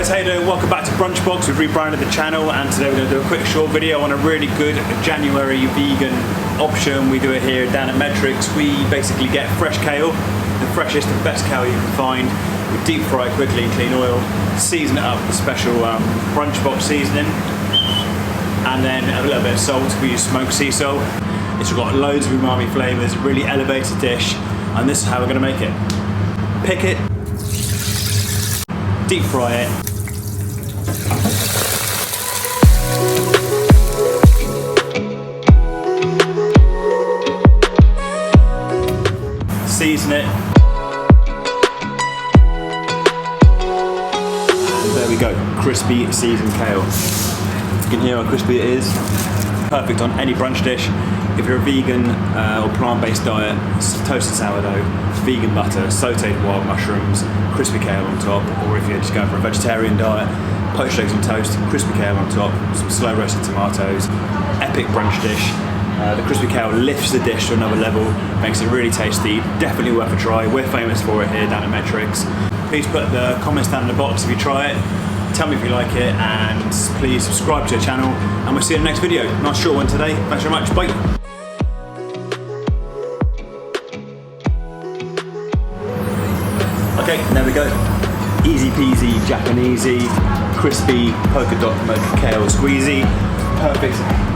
guys, how you doing? Welcome back to Brunch Box. We've rebranded the channel and today we're going to do a quick short video on a really good January vegan option. We do it here down at Metrics. We basically get fresh kale, the freshest and best kale you can find. We deep fry it quickly in clean oil, season it up with a special Brunch Box seasoning, and then a little bit of salt. We use smoked sea salt. It's got loads of umami flavours, really elevated dish, and this is how we're going to make it. Pick it, deep fry it, season it, and there we go, crispy seasoned kale. You can hear how crispy it is. Perfect on any brunch dish. If you're a vegan or plant-based diet, toasted sourdough, vegan butter, sautéed wild mushrooms, crispy kale on top, or if you're just going for a vegetarian diet, poached eggs on toast, crispy kale on top, some slow roasted tomatoes, epic brunch dish. The crispy kale lifts the dish to another level, makes it really tasty, definitely worth a try. We're famous for it here down at Metrics. Please put the comments down in the box if you try it. Tell me if you like it, and please subscribe to the channel, and we'll see you in the next video. Nice short one today. Thanks very much. Bye. Okay, there we go. Easy peasy, Japanesey, crispy polka dot kale squeezy. Perfect.